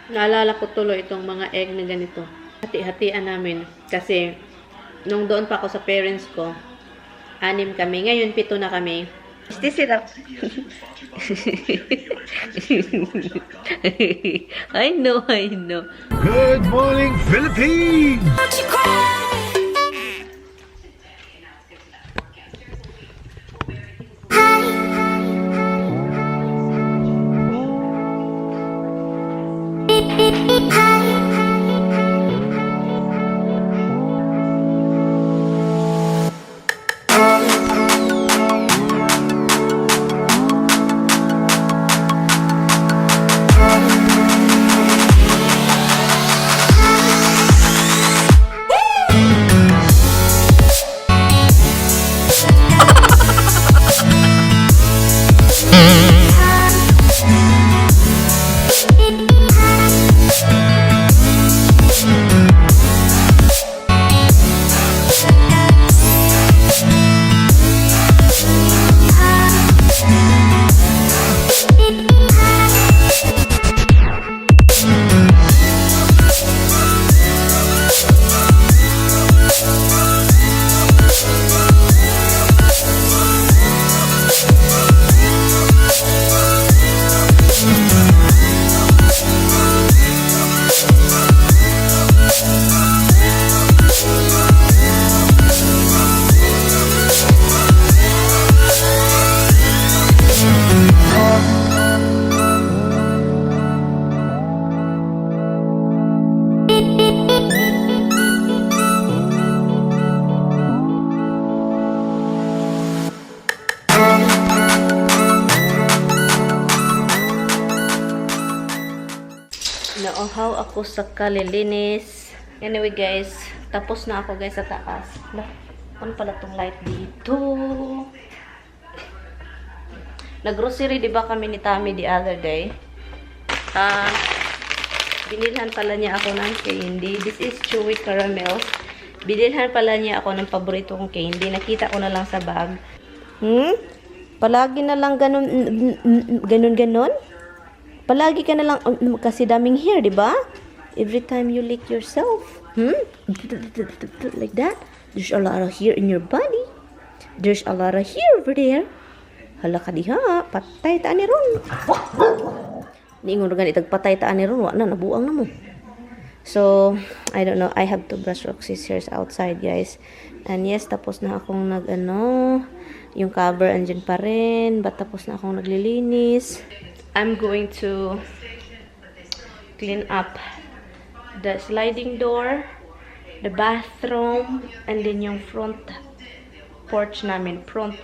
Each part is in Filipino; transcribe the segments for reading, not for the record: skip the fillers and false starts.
Naalala ko tuloy itong mga egg na ganito. Hati-hatian namin. Kasi, nung doon pa ako sa parents ko, 6 kami. Ngayon, 7 na kami. This it up. I know. Good morning, Philippines! Nauhaw ako sa kalilinis. Anyway guys, tapos na ako guys sa taas. Ano pala tong light dito? Nag-grocery diba kami ni Tammy the other day? Binilhan pala niya ako ng candy. This is chewy caramel. Binilhan pala niya ako ng paborito kong candy. Nakita ko na lang sa bag. Palagi na lang ganun? Palagi ka na lang kasi daming hair, di ba? Every time you lick yourself. Like that. There's a lot of hair in your body. There's a lot of hair over there. Hala ka diha. Patay taan ni ron. Niingon rin itag patay taan ni ron. Wala na, nabuang na mo. So, I don't know. I have to brush Roxy's hairs outside, guys. And yes, tapos na akong yung cover andyan pa rin. But tapos na akong naglilinis. I'm going to clean up the sliding door, the bathroom, and then yung front porch namin, front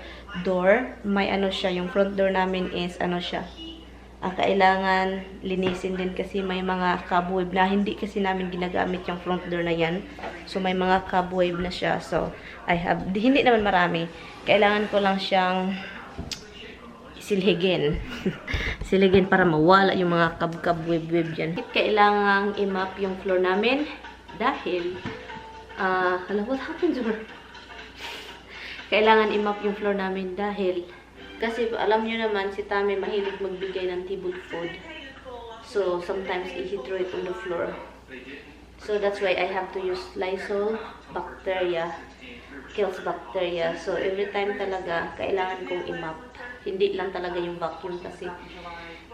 door. May siya, yung front door namin is siya. Kailangan linisin din kasi may mga cobweb na hindi kasi namin ginagamit yung front door na yan. So may mga cobweb na siya. So hindi naman marami. Kailangan ko lang siyang silhigin. Silhigin para mawala yung mga kabweb-web dyan. Kailangang i-map yung floor namin dahil what happened to her? Kailangan i-map yung floor namin dahil kasi alam nyo naman si Tammy mahilig magbigay ng table food. So sometimes he throw it on the floor. So that's why I have to use Lysol bacteria. Kills bacteria. So every time talaga kailangan kong i-map. Hindi lang talaga yung vacuum kasi,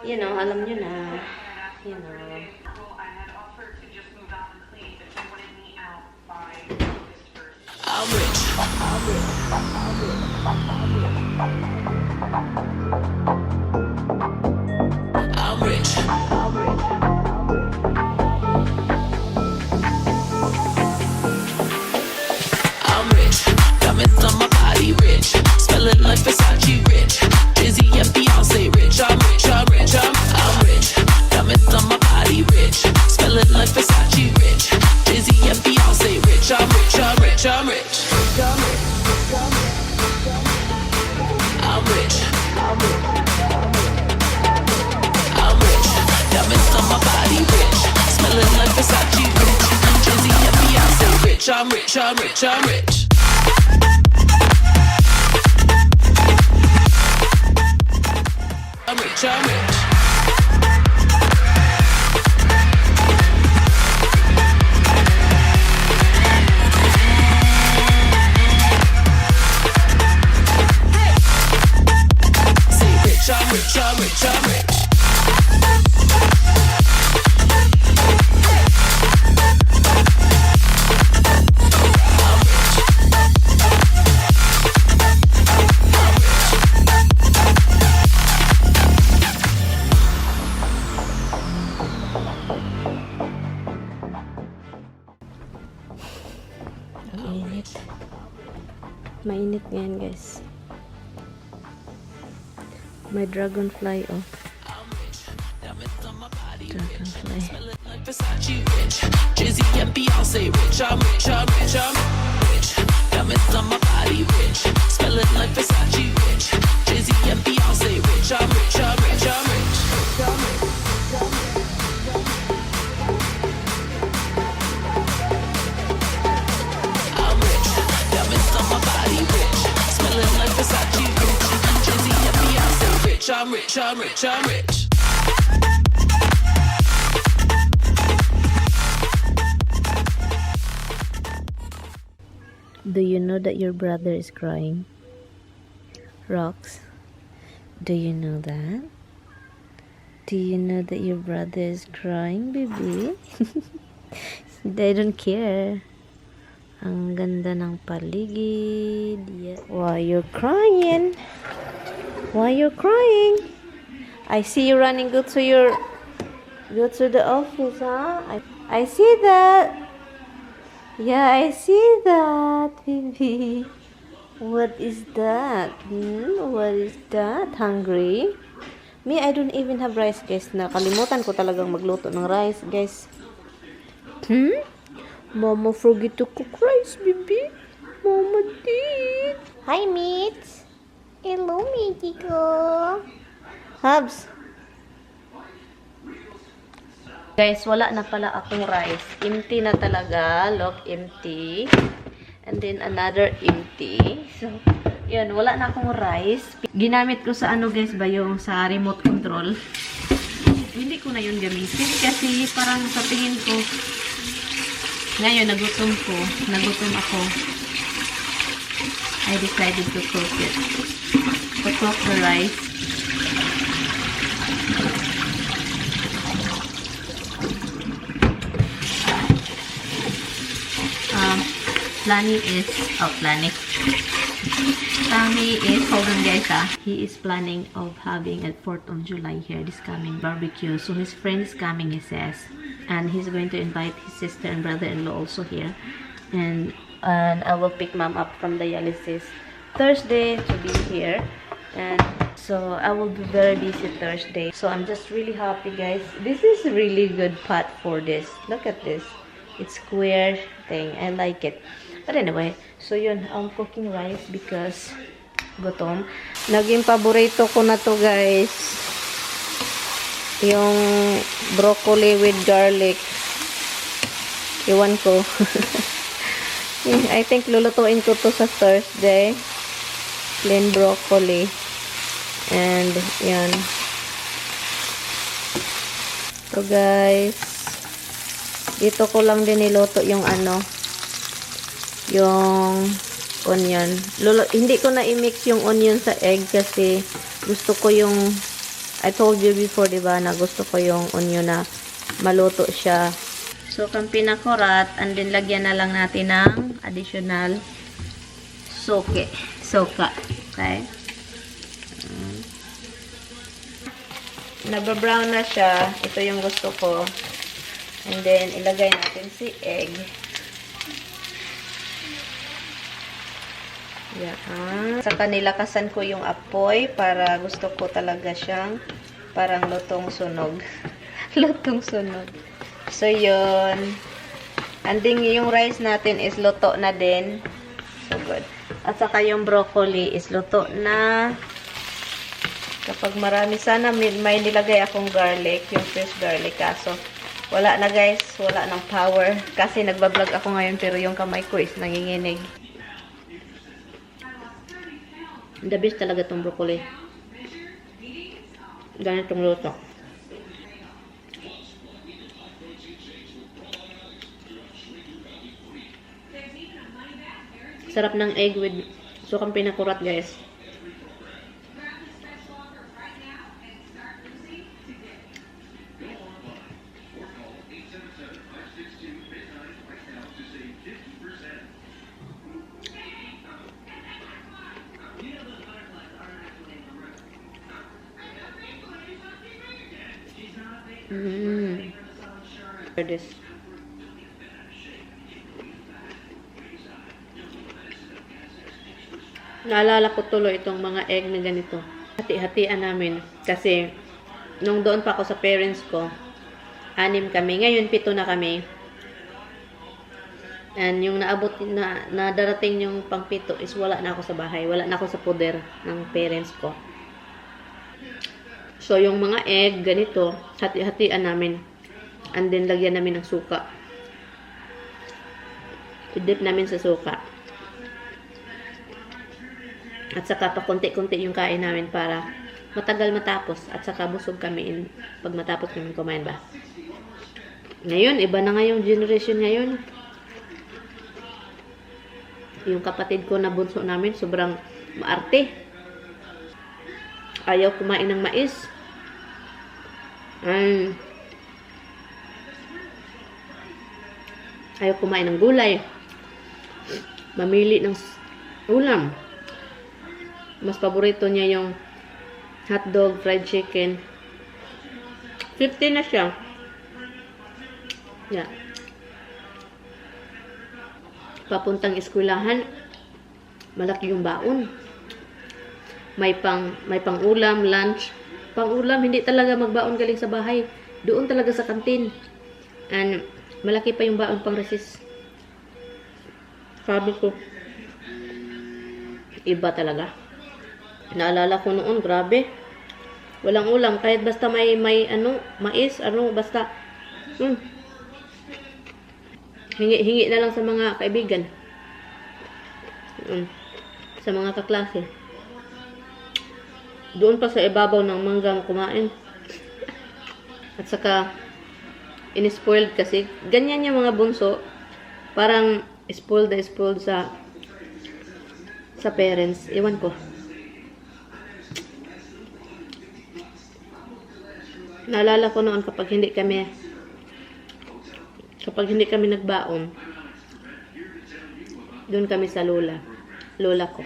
alam nyo na, I'm rich. Diamonds on my body, rich. Smelling like Versace, rich. Busy and Beyonce, rich. I'm rich. Diamonds on my body, rich. Smelling like Versace, rich. Busy and Beyonce, rich. I'm rich. I'm rich. Diamonds on my body, rich. Smelling like Versace, rich. Busy and Beyonce, rich. I'm rich. I'm rich. Mainit ngayon, guys. May dragonfly, oh. Dragonfly. Versace rich, Jay-Z and Beyonce rich. I'm rich, I'm rich, I'm rich. Diamonds on my body rich, smelling like Versace rich. Jay-Z and Beyonce rich. I'm rich, I'm rich, I'm rich. I'm rich, diamonds on my body rich, smelling like Versace rich. Jay-Z and Beyonce rich. I'm rich, I'm rich, I'm rich. Do you know that your brother is crying? Rox, do you know that? Do you know that your brother is crying, baby? They don't care. Ang ganda ng paligid. Yeah. Why you're crying? Why you're crying? I see you running. Go to the office, huh? I see that. Yeah, I see that, baby. What is that? What is that? Hungry? Me, I don't even have rice, guys. Nakalimutan ko talagang magluto ng rice, guys. Mama forget to cook rice, baby. Mama did. Hi, Mitch. Hello, Mitty ko. Hubs. Guys, wala na pala akong rice. Empty na talaga. Look, empty. And then another empty. So, yun, wala na akong rice. Ginamit ko sa ano, guys, ba yung sa remote control. Hindi ko na yun gamitin kasi parang sa tingin ko ngayon, nagutom ako. I decided to cook it. To cook the rice. Tommy is, hold on guys, he is planning of having a 4th of July here, this coming barbecue. So his friend is coming, he says, and he's going to invite his sister and brother-in-law also here, and I will pick mom up from dialysis Thursday to be here, and so I will be very busy Thursday. So I'm just really happy, guys. This is a really good pot for this. Look at this. It's square thing. I like it. But anyway, so yun, I'm cooking rice because gutom. Naging paborito ko na to, guys. Yung broccoli with garlic. Iwan ko. I think lulutuin ko to sa Thursday. Plain broccoli. And yan. So guys, dito ko lang din niluto yung ano, yung onion. Hindi ko na i-mix yung onion sa egg kasi gusto ko yung, I told you before, diba, na gusto ko yung onion na maluto siya. So, kang pinakurat, and then lagyan na lang natin ng additional soka. Okay? Nababrown na siya. Ito yung gusto ko. And then, ilagay natin si egg. Yan. Saka nilakasan ko yung apoy para gusto ko talaga siyang parang lutong sunog. Lutong sunog. So, yun. And then, yung rice natin is luto na din. So, good. At saka yung broccoli is luto na. Kapag marami, sana may nilagay akong garlic, yung fresh garlic. Kaso, wala na guys. Wala ng power. Kasi nagbablog ako ngayon pero yung kamay ko is nanginginig. The best talaga itong broccoli. Ganitong luto. Sarap ng egg with sukang pinakurat, guys. This. Naalala ko tuloy itong mga egg na ganito. Hati-hatian namin. Kasi, nung doon pa ako sa parents ko, 6 kami. Ngayon, 7 na kami. And yung naabot na darating yung pang-7 is wala na ako sa bahay. Wala na ako sa poder ng parents ko. So, yung mga egg, ganito, hati-hatian namin. And then, lagyan namin ng suka. I-dip namin sa suka. At saka pa konti-konti yung kain namin para matagal matapos. At saka busog kami pag matapos kami kumain ba. Ngayon, iba na nga yung generation ngayon. Yung kapatid ko na bunso namin, sobrang maarte. Ayaw kumain ng mais. Ayaw kumain ng gulay. Mamili ng ulam. Mas paborito niya yung hotdog, fried chicken. 50 na siya. Yeah. Papuntang eskwelahan, malaki yung baon. May pang ulam, lunch. Pang ulam, hindi talaga magbaon galing sa bahay. Doon talaga sa kantin. And malaki pa yung baon pang recess. Sabi ko, iba talaga. Naalala ko noon, grabe. Walang ulam, kahit basta may mais, basta. Hingi na lang sa mga kaibigan. Sa mga kaklase. Doon pa sa ibabaw ng manggang kumain. At saka, in-spoiled kasi. Ganyan yung mga bunso. Parang spoiled sa parents. Iwan ko. Naalala ko noon kapag hindi kami nagbaon, doon kami sa lola ko.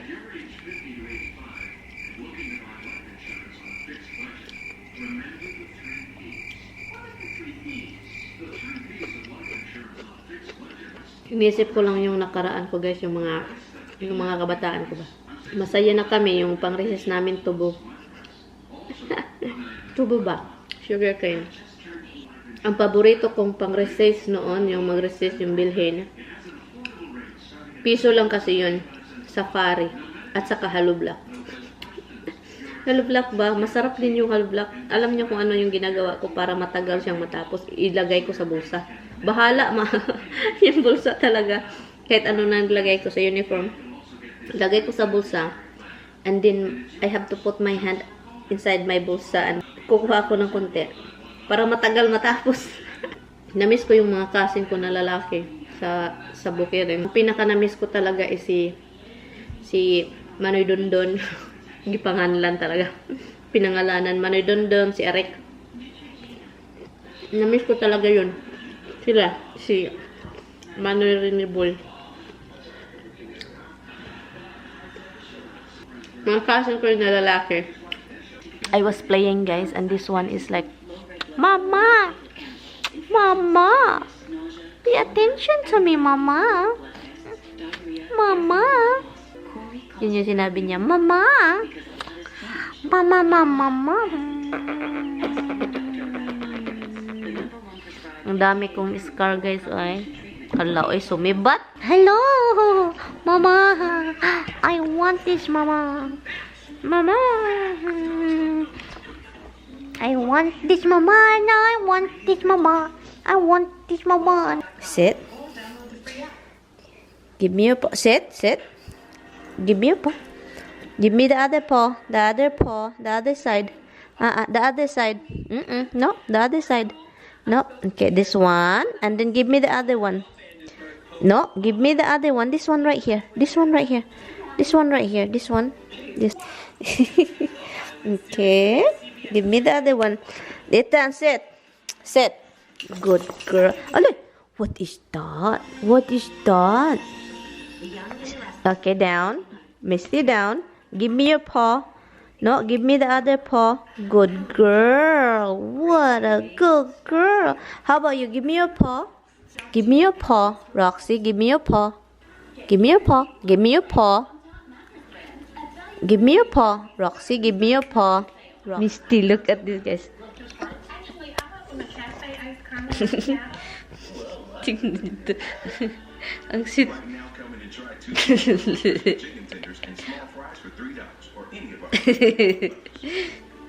Iniisip ko lang yung nakaraan ko guys, yung mga kabataan ko ba. Masaya na kami yung pang-recess namin tubo. Tubo ba? Sugar cane. Ang paborito kong pang-recess noon, yung mag-recess yung bilhin. Piso lang kasi yun. Safari. At saka halublock. Halublock ba? Masarap din yung halublock. Alam niyo kung ano yung ginagawa ko para matagal siyang matapos. Ilagay ko sa bulsa. Bahala yung bulsa talaga. Kahit ano na nilagay ko sa uniform. Ilagay ko sa bulsa. And then, I have to put my hand inside my bulsa and kukuha ko ng konti para matagal matapos. Namiss ko yung mga kasing ko na lalaki sa bukirin. Ang pinaka namiss ko talaga is si Manoy Dondon. Gipanganlan talaga. Pinangalanan Manoy Dondon, si Arek. Namiss ko talaga yun. Sila, si Manoy Rinibol. Mga kasing ko na lalaki. I was playing guys and this one is like, Mama! Mama! Pay attention to me, Mama! Mama! Yun yung sinabi niya, Mama! Mama, Mama, Mama! Ang dami kong scar guys ay. Kala ay sumibat. Hello! Mama! I want this, Mama! Mama! I want this, Mama! No, I want this, Mama! I want this, Mama! Sit. Give me your paw. Sit, sit. Give me your paw. Give me the other paw. The other paw. The other side. The other side. No, the other side. No. Okay, this one. And then give me the other one. No, give me the other one. This one right here. This one right here. This one right here. This one. This. Okay. Give me the other one. Ethan, sit. Sit. Good girl. Oh, look. What is that? What is that? Okay, down. Misty, down. Give me your paw. No, give me the other paw. Good girl. What a good girl. How about you? Give me your paw. Give me your paw. Roxy, give me your paw. Give me your paw. Give me your paw. Give me your paw. Roxy, give me your paw. Misty, look at this, guys. Tingnan dito. Ang sweet.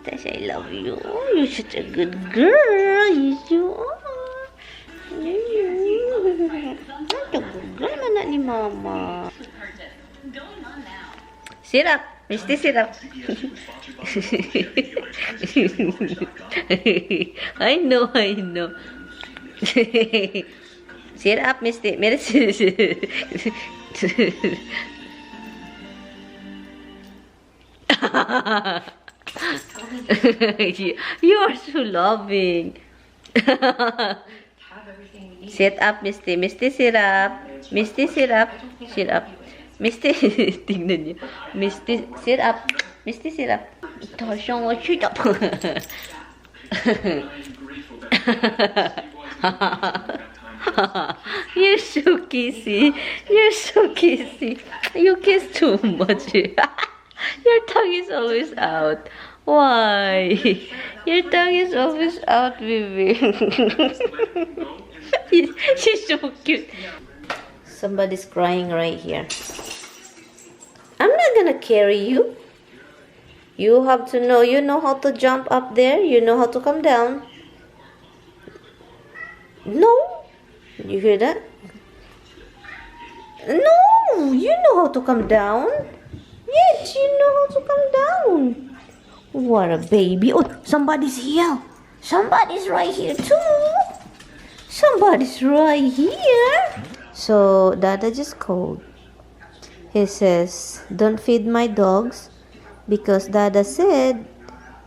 Tash, I love you. You're such a good girl. You are. Such a good girl na ni Mama. Sit up. Misty, sit up. I know. Sit up, Misty. You are so loving. Sit up, Misty. Misty, sit up. Misty, sit up. Sit up. Misty, tingnan niyo. Misty, sit up. Misty, sit up. Tasyang sit up. You're so kissy. You're so kissy. You kiss too much. Your tongue is always out. Why? Your tongue is always out, baby. She's so cute. Somebody's crying right here. I'm not gonna carry you. You have to know. You know how to jump up there. You know how to come down. No. You hear that? No. You know how to come down. Yes, you know how to come down. What a baby. Oh, somebody's here. Somebody's right here too. Somebody's right here. So, Dada just called. He says, don't feed my dogs because Dada said,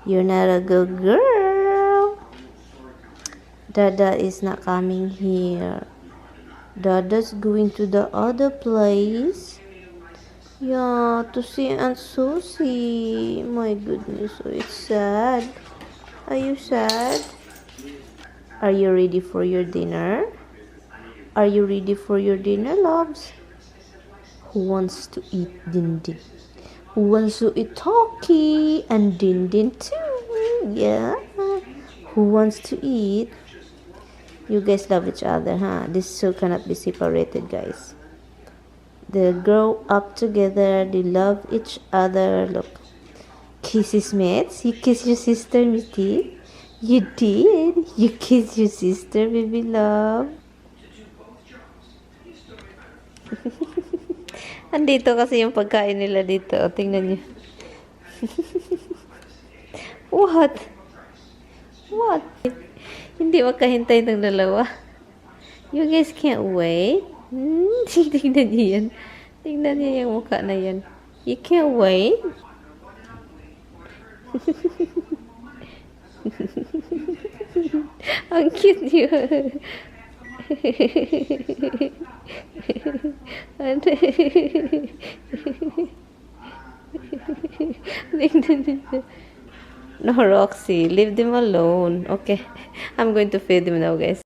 you're not a good girl. Dada is not coming here. Dada's going to the other place. Yeah, to see Aunt Susie. My goodness, so it's sad. Are you sad? Are you ready for your dinner? Are you ready for your dinner, loves? Who wants to eat Din Din? Who wants to eat Talkie and Din Din too? Yeah. Who wants to eat? You guys love each other, huh? This two cannot be separated, guys. They grow up together. They love each other. Look. Kisses, mates. You kiss your sister, Misty. You did. You kiss your sister, baby love. Andito kasi yung pagkain nila dito. O, tingnan nyo. What? What? Hindi makahintay ng dalawa. You guys can't wait. Tingnan nyo yan. Tingnan nyo yung mukha na yan. You can't wait. Ang cute nyo. No, Roxy, leave them alone. Okay, I'm going to feed them now, guys.